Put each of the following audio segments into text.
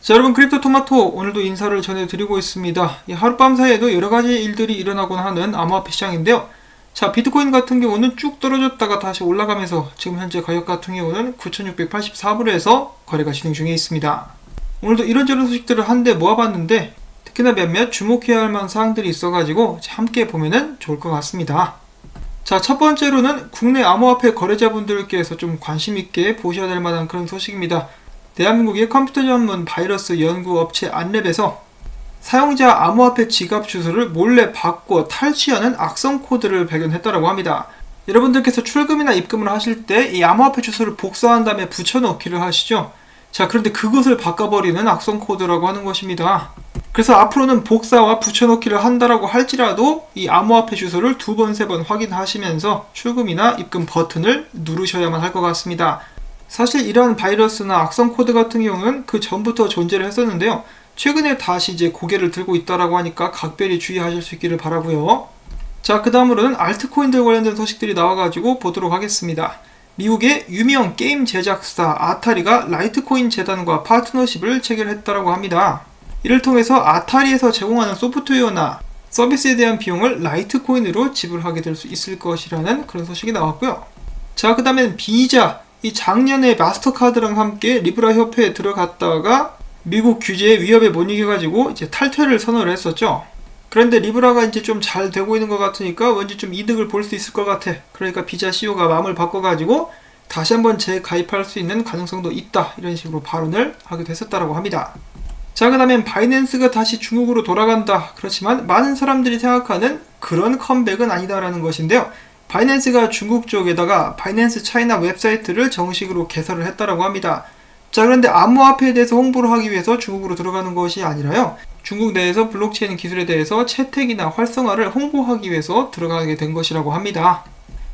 자, 여러분, 크립토토마토 오늘도 인사를 전해드리고 있습니다. 이 하룻밤 사이에도 여러가지 일들이 일어나곤 하는 암호화폐 시장인데요. 자, 비트코인 같은 경우는 쭉 떨어졌다가 다시 올라가면서 지금 현재 가격 같은 경우는 9,684불에서 거래가 진행 중에 있습니다. 오늘도 이런저런 소식들을 한데 모아봤는데 특히나 몇몇 주목해야 할 만한 사항들이 있어가지고 함께 보면은 좋을 것 같습니다. 자, 첫 번째로는 국내 암호화폐 거래자분들께서 좀 관심있게 보셔야 될 만한 그런 소식입니다. 대한민국의 컴퓨터 전문 바이러스 연구 업체 안랩에서 사용자 암호화폐 지갑 주소를 몰래 바꿔 탈취하는 악성 코드를 발견했다고 합니다. 여러분들께서 출금이나 입금을 하실 때 이 암호화폐 주소를 복사한 다음에 붙여넣기를 하시죠. 자, 그런데 그것을 바꿔버리는 악성 코드라고 하는 것입니다. 그래서 앞으로는 복사와 붙여넣기를 한다라고 할지라도 이 암호화폐 주소를 2번, 3번 확인하시면서 출금이나 입금 버튼을 누르셔야만 할 것 같습니다. 사실 이러한 바이러스나 악성 코드 같은 경우는 그 전부터 존재를 했었는데요. 최근에 다시 이제 고개를 들고 있다라고 하니까 각별히 주의하실 수 있기를 바라고요. 자, 그 다음으로는 알트코인들 관련된 소식들이 나와가지고 보도록 하겠습니다. 미국의 유명 게임 제작사 아타리가 라이트코인 재단과 파트너십을 체결했다고 합니다. 이를 통해서 아타리에서 제공하는 소프트웨어나 서비스에 대한 비용을 라이트코인으로 지불하게 될 수 있을 것이라는 그런 소식이 나왔고요. 자, 그 다음엔 비자. 이 작년에 마스터카드랑 함께 리브라 협회에 들어갔다가 미국 규제의 위협에 못 이겨가지고 이제 탈퇴를 선언을 했었죠. 그런데 리브라가 이제 좀 잘 되고 있는 것 같으니까 왠지 좀 이득을 볼 수 있을 것 같아. 그러니까 비자 CEO가 마음을 바꿔가지고 다시 한번 재가입할 수 있는 가능성도 있다. 이런 식으로 발언을 하게 됐었다고 합니다. 자, 그 다음엔 바이낸스가 다시 중국으로 돌아간다. 그렇지만 많은 사람들이 생각하는 그런 컴백은 아니다라는 것인데요. 바이낸스가 중국 쪽에다가 바이낸스 차이나 웹사이트를 정식으로 개설을 했다고 합니다. 자, 그런데 암호화폐에 대해서 홍보를 하기 위해서 중국으로 들어가는 것이 아니라요. 중국 내에서 블록체인 기술에 대해서 채택이나 활성화를 홍보하기 위해서 들어가게 된 것이라고 합니다.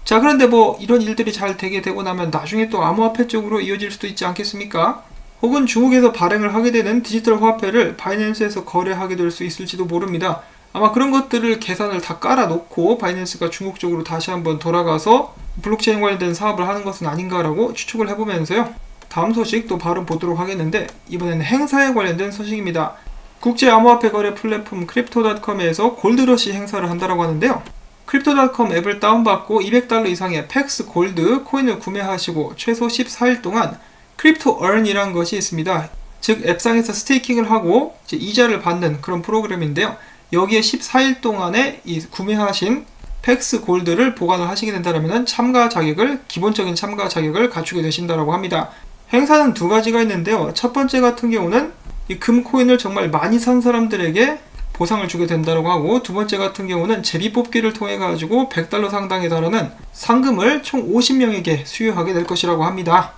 자, 그런데 뭐 이런 일들이 잘 되게 되고 나면 나중에 또 암호화폐 쪽으로 이어질 수도 있지 않겠습니까? 혹은 중국에서 발행을 하게 되는 디지털 화폐를 바이낸스에서 거래하게 될 수 있을지도 모릅니다. 아마 그런 것들을 계산을 다 깔아놓고 바이낸스가 중국 쪽으로 다시 한번 돌아가서 블록체인 관련된 사업을 하는 것은 아닌가라고 추측을 해보면서요. 다음 소식 또 바로 보도록 하겠는데 이번에는 행사에 관련된 소식입니다. 국제 암호화폐 거래 플랫폼 크립토닷컴에서 골드러시 행사를 한다고 하는데요. 크립토닷컴 앱을 다운받고 $200 이상의 팩스 골드 코인을 구매하시고 최소 14일 동안 크립토 earn이라는 것이 있습니다. 즉 앱상에서 스테이킹을 하고 이제 이자를 받는 그런 프로그램인데요. 여기에 14일 동안에 이 구매하신 팩스 골드를 보관을 하시게 된다면 참가 자격을, 기본적인 참가 자격을 갖추게 되신다고 합니다. 행사는 두 가지가 있는데요. 첫 번째 같은 경우는 이 금코인을 정말 많이 산 사람들에게 보상을 주게 된다고 하고, 두 번째 같은 경우는 제비뽑기를 통해 가지고 $100 상당에 달하는 상금을 총 50명에게 수여하게 될 것이라고 합니다.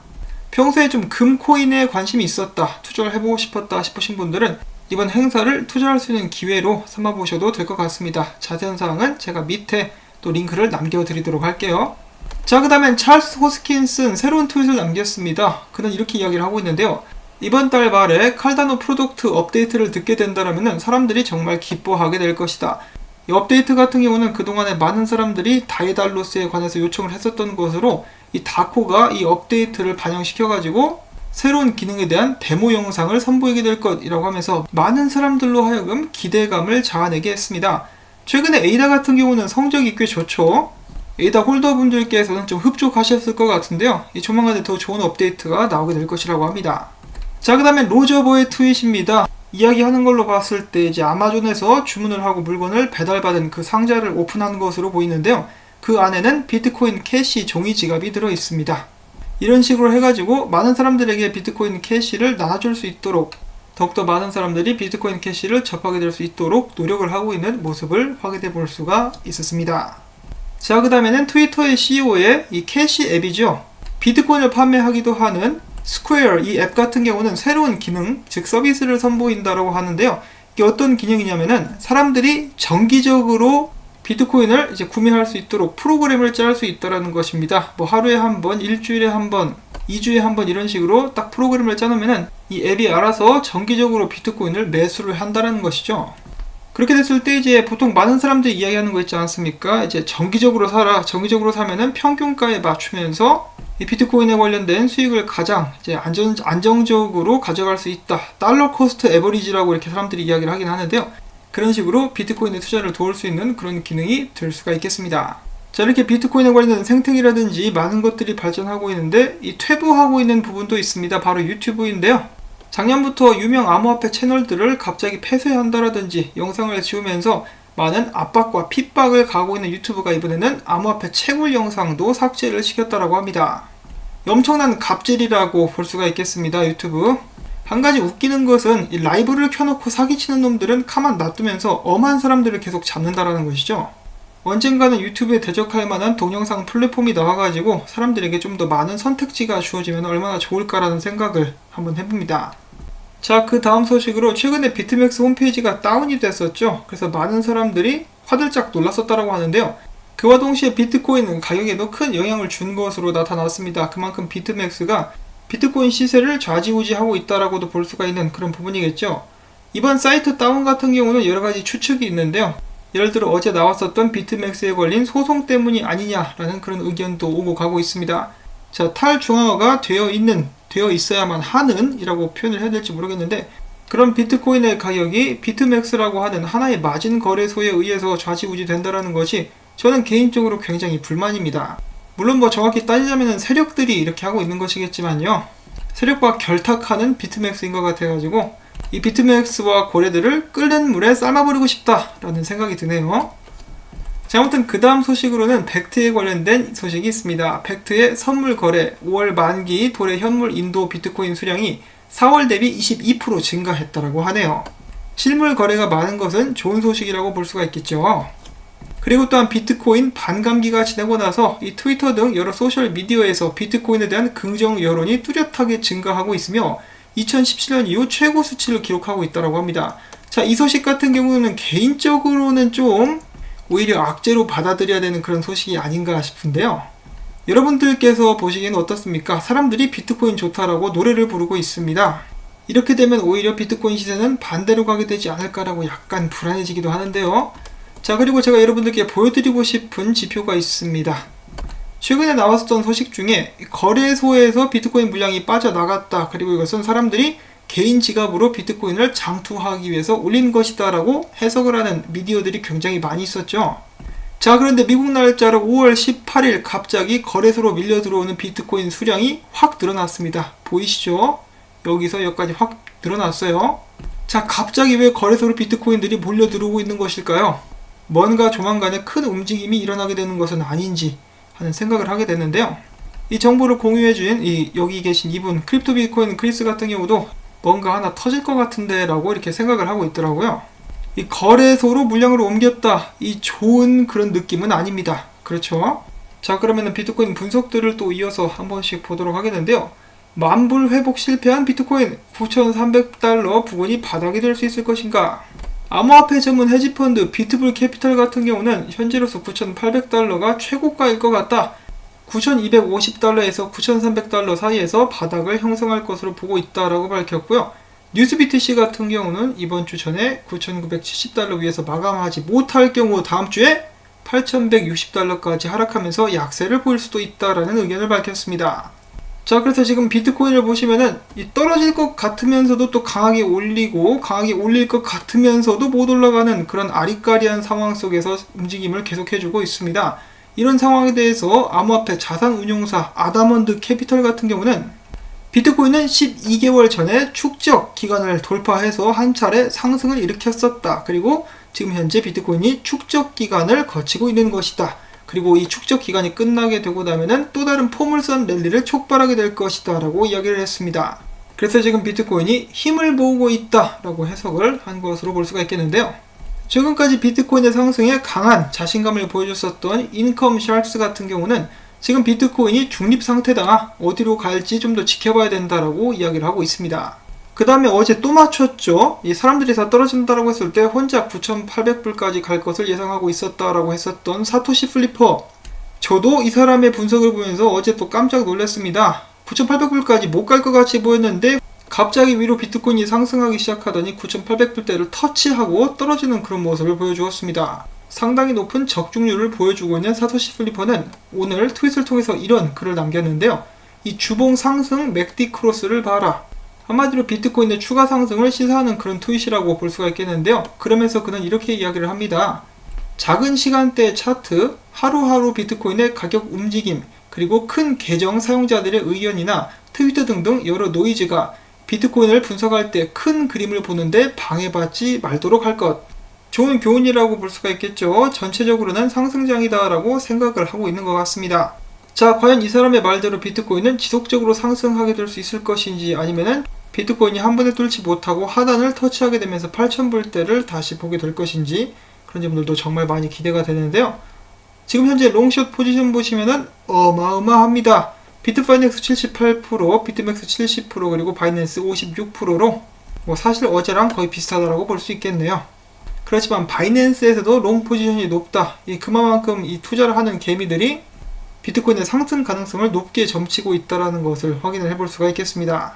평소에 좀 금코인에 관심이 있었다, 투자를 해보고 싶었다 싶으신 분들은 이번 행사를 투자할 수 있는 기회로 삼아보셔도 될 것 같습니다. 자세한 사항은 제가 밑에 또 링크를 남겨드리도록 할게요. 자, 그 다음엔 찰스 호스킨슨 새로운 트윗을 남겼습니다. 그는 이렇게 이야기를 하고 있는데요. 이번 달 말에 칼다노 프로덕트 업데이트를 듣게 된다면 사람들이 정말 기뻐하게 될 것이다. 이 업데이트 같은 경우는 그동안에 많은 사람들이 다이달로스에 관해서 요청을 했었던 것으로 이 다코가 이 업데이트를 반영시켜가지고 새로운 기능에 대한 데모 영상을 선보이게 될 것이라고 하면서 많은 사람들로 하여금 기대감을 자아내게 했습니다. 최근에 에이다 같은 경우는 성적이 꽤 좋죠. 에이다 홀더분들께서는 좀 흡족하셨을 것 같은데요. 이 조만간에 더 좋은 업데이트가 나오게 될 것이라고 합니다. 자, 그 다음에 로저버의 트윗입니다. 이야기하는 걸로 봤을 때 이제 아마존에서 주문을 하고 물건을 배달받은 그 상자를 오픈한 것으로 보이는데요. 그 안에는 비트코인 캐시 종이 지갑이 들어 있습니다. 이런 식으로 해가지고 많은 사람들에게 비트코인 캐시를 나눠줄 수 있도록, 더욱더 많은 사람들이 비트코인 캐시를 접하게 될 수 있도록 노력을 하고 있는 모습을 확인해 볼 수가 있었습니다. 자, 그 다음에는 트위터의 CEO의 이 캐시 앱이죠. 비트코인을 판매하기도 하는 스퀘어, 이 앱 같은 경우는 새로운 기능, 즉 서비스를 선보인다고 하는데요. 이게 어떤 기능이냐면은 사람들이 정기적으로 비트코인을 이제 구매할 수 있도록 프로그램을 짤 수 있다는 것입니다. 뭐 하루에 한 번, 일주일에 한 번, 2주에 한 번 이런 식으로 딱 프로그램을 짜놓으면 이 앱이 알아서 정기적으로 비트코인을 매수를 한다는 것이죠. 그렇게 됐을 때 이제 보통 많은 사람들이 이야기하는 거 있지 않습니까? 이제 정기적으로 사라. 정기적으로 사면은 평균가에 맞추면서 이 비트코인에 관련된 수익을 가장 이제 안정적으로 가져갈 수 있다. 달러 코스트 에버리지라고 이렇게 사람들이 이야기를 하긴 하는데요. 그런 식으로 비트코인의 투자를 도울 수 있는 그런 기능이 될 수가 있겠습니다. 자, 이렇게 비트코인에 관련된 생태계라든지 많은 것들이 발전하고 있는데 이 퇴보하고 있는 부분도 있습니다. 바로 유튜브인데요. 작년부터 유명 암호화폐 채널들을 갑자기 폐쇄한다라든지 영상을 지우면서 많은 압박과 핍박을 가하고 있는 유튜브가 이번에는 암호화폐 채굴 영상도 삭제를 시켰다라고 합니다. 엄청난 갑질이라고 볼 수가 있겠습니다. 유튜브. 한 가지 웃기는 것은 이 라이브를 켜놓고 사기치는 놈들은 가만 놔두면서 엄한 사람들을 계속 잡는다라는 것이죠. 언젠가는 유튜브에 대적할 만한 동영상 플랫폼이 나와가지고 사람들에게 좀 더 많은 선택지가 주어지면 얼마나 좋을까라는 생각을 한번 해봅니다. 자, 그 다음 소식으로 최근에 비트맥스 홈페이지가 다운이 됐었죠. 그래서 많은 사람들이 화들짝 놀랐었다라고 하는데요. 그와 동시에 비트코인은 가격에도 큰 영향을 준 것으로 나타났습니다. 그만큼 비트맥스가 비트코인 시세를 좌지우지하고 있다라고도 볼 수가 있는 그런 부분이겠죠. 이번 사이트 다운 같은 경우는 여러가지 추측이 있는데요. 예를 들어 어제 나왔었던 비트맥스에 걸린 소송 때문이 아니냐라는 그런 의견도 오고 가고 있습니다. 자, 탈중앙화가 되어 있어야만 하는 이라고 표현을 해야 될지 모르겠는데, 그런 비트코인의 가격이 비트맥스라고 하는 하나의 마진 거래소에 의해서 좌지우지 된다라는 것이 저는 개인적으로 굉장히 불만입니다. 물론 정확히 따지자면 세력들이 이렇게 하고 있는 것이겠지만요. 세력과 결탁하는 비트맥스인 것 같아가지고 이 비트맥스와 거래들을 끓는 물에 삶아버리고 싶다라는 생각이 드네요. 자, 아무튼 그 다음 소식으로는 벡트에 관련된 소식이 있습니다. 벡트의 선물 거래 5월 만기 도래 현물 인도 비트코인 수량이 4월 대비 22% 증가했다라고 하네요. 실물 거래가 많은 것은 좋은 소식이라고 볼 수가 있겠죠. 그리고 또한 비트코인 반감기가 지나고 나서 이 트위터 등 여러 소셜 미디어에서 비트코인에 대한 긍정 여론이 뚜렷하게 증가하고 있으며 2017년 이후 최고 수치를 기록하고 있다고 합니다. 자, 이 소식 같은 경우는 개인적으로는 좀 오히려 악재로 받아들여야 되는 그런 소식이 아닌가 싶은데요. 여러분들께서 보시기에는 어떻습니까? 사람들이 비트코인 좋다라고 노래를 부르고 있습니다. 이렇게 되면 오히려 비트코인 시세는 반대로 가게 되지 않을까라고 약간 불안해지기도 하는데요. 자, 그리고 제가 여러분들께 보여드리고 싶은 지표가 있습니다. 최근에 나왔었던 소식 중에 거래소에서 비트코인 물량이 빠져나갔다. 그리고 이것은 사람들이 개인 지갑으로 비트코인을 장투하기 위해서 올린 것이다 라고 해석을 하는 미디어들이 굉장히 많이 있었죠. 자, 그런데 미국 날짜로 5월 18일 갑자기 거래소로 밀려 들어오는 비트코인 수량이 확 늘어났습니다. 보이시죠? 여기서 여기까지 확 늘어났어요. 자, 갑자기 왜 거래소로 비트코인들이 몰려 들어오고 있는 것일까요? 뭔가 조만간에 큰 움직임이 일어나게 되는 것은 아닌지 하는 생각을 하게 됐는데요. 이 정보를 공유해준 여기 계신 이분 크립토 비트코인 크리스 같은 경우도 뭔가 하나 터질 것 같은데 라고 이렇게 생각을 하고 있더라고요. 이 거래소로 물량으로 옮겼다, 이 좋은 그런 느낌은 아닙니다. 그렇죠? 자, 그러면은 비트코인 분석들을 또 이어서 한 번씩 보도록 하겠는데요. 만불 회복 실패한 비트코인 9,300달러 부근이 바닥이 될 수 있을 것인가? 암호화폐 전문 헤지펀드 비트불 캐피털 같은 경우는 현재로서 9,800달러가 최고가일 것 같다. 9,250달러에서 9,300달러 사이에서 바닥을 형성할 것으로 보고 있다라고 밝혔고요. 뉴스비트C 같은 경우는 이번 주 전에 9,970달러 위에서 마감하지 못할 경우 다음 주에 8,160달러까지 하락하면서 약세를 보일 수도 있다라는 의견을 밝혔습니다. 자, 그래서 지금 비트코인을 보시면은 떨어질 것 같으면서도 또 강하게 올리고 강하게 올릴 것 같으면서도 못 올라가는 그런 아리까리한 상황 속에서 움직임을 계속해주고 있습니다. 이런 상황에 대해서 암호화폐 자산운용사 아다먼드 캐피털 같은 경우는 비트코인은 12개월 전에 축적 기간을 돌파해서 한 차례 상승을 일으켰었다. 그리고 지금 현재 비트코인이 축적 기간을 거치고 있는 것이다. 그리고 이 축적 기간이 끝나게 되고 나면은 또 다른 포물선 랠리를 촉발하게 될 것이다 라고 이야기를 했습니다. 그래서 지금 비트코인이 힘을 모으고 있다 라고 해석을 한 것으로 볼 수가 있겠는데요. 최근까지 비트코인의 상승에 강한 자신감을 보여줬었던 인컴 샬크스 같은 경우는 지금 비트코인이 중립 상태다, 어디로 갈지 좀 더 지켜봐야 된다라고 이야기를 하고 있습니다. 그 다음에 어제 또 맞췄죠. 이 사람들이 다 떨어진다라고 했을 때 혼자 9,800불까지 갈 것을 예상하고 있었다라고 했었던 사토시 플리퍼. 저도 이 사람의 분석을 보면서 어제 또 깜짝 놀랐습니다. 9,800불까지 못 갈 것 같이 보였는데 갑자기 위로 비트코인이 상승하기 시작하더니 9,800불대를 터치하고 떨어지는 그런 모습을 보여주었습니다. 상당히 높은 적중률을 보여주고 있는 사토시 필리퍼는 오늘 트윗을 통해서 이런 글을 남겼는데요. 이 주봉 상승 맥디 크로스를 봐라. 한마디로 비트코인의 추가 상승을 시사하는 그런 트윗이라고 볼 수가 있겠는데요. 그러면서 그는 이렇게 이야기를 합니다. 작은 시간대 차트, 하루하루 비트코인의 가격 움직임, 그리고 큰 계정 사용자들의 의견이나 트위터 등등 여러 노이즈가 비트코인을 분석할 때 큰 그림을 보는데 방해받지 말도록 할 것. 좋은 교훈이라고 볼 수가 있겠죠. 전체적으로는 상승장이다 라고 생각을 하고 있는 것 같습니다. 자, 과연 이 사람의 말대로 비트코인은 지속적으로 상승하게 될 수 있을 것인지, 아니면은 비트코인이 한 번에 뚫지 못하고 하단을 터치하게 되면서 8,000불대를 다시 보게 될 것인지, 그런 점들도 정말 많이 기대가 되는데요. 지금 현재 롱숏 포지션 보시면은 어마어마합니다. 비트파이넥스 78%, 비트맥스 70%, 그리고 바이낸스 56%로 사실 어제랑 거의 비슷하다라고 볼 수 있겠네요. 그렇지만 바이낸스에서도 롱 포지션이 높다. 그만큼 이 투자를 하는 개미들이 비트코인의 상승 가능성을 높게 점치고 있다는 것을 확인을 해볼 수가 있겠습니다.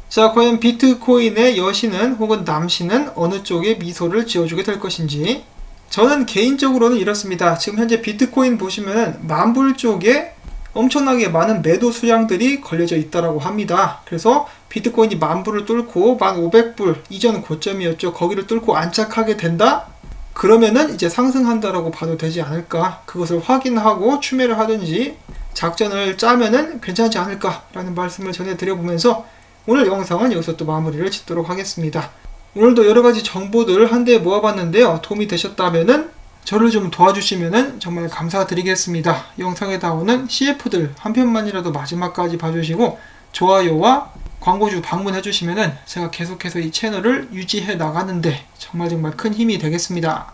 자, 과연 비트코인의 여신은 혹은 남신은 어느 쪽에 미소를 지어주게 될 것인지, 저는 개인적으로는 이렇습니다. 지금 현재 비트코인 보시면은 만불 쪽에 엄청나게 많은 매도 수량들이 걸려져 있다라고 합니다. 그래서 비트코인이 만불을 뚫고 1,500불 이전 고점이었죠. 거기를 뚫고 안착하게 된다? 그러면은 이제 상승한다라고 봐도 되지 않을까. 그것을 확인하고 추매를 하든지 작전을 짜면은 괜찮지 않을까라는 말씀을 전해드려보면서 오늘 영상은 여기서 또 마무리를 짓도록 하겠습니다. 오늘도 여러가지 정보들을 한데 모아봤는데요. 도움이 되셨다면은 저를 좀 도와주시면은 정말 감사드리겠습니다. 영상에 나오는 CF들 한 편만이라도 마지막까지 봐주시고 좋아요와 광고주 방문해주시면은 제가 계속해서 이 채널을 유지해 나가는데 정말 큰 힘이 되겠습니다.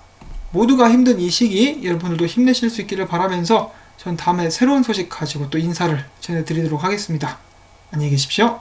모두가 힘든 이 시기 여러분들도 힘내실 수 있기를 바라면서 전 다음에 새로운 소식 가지고 또 인사를 전해드리도록 하겠습니다. 안녕히 계십시오.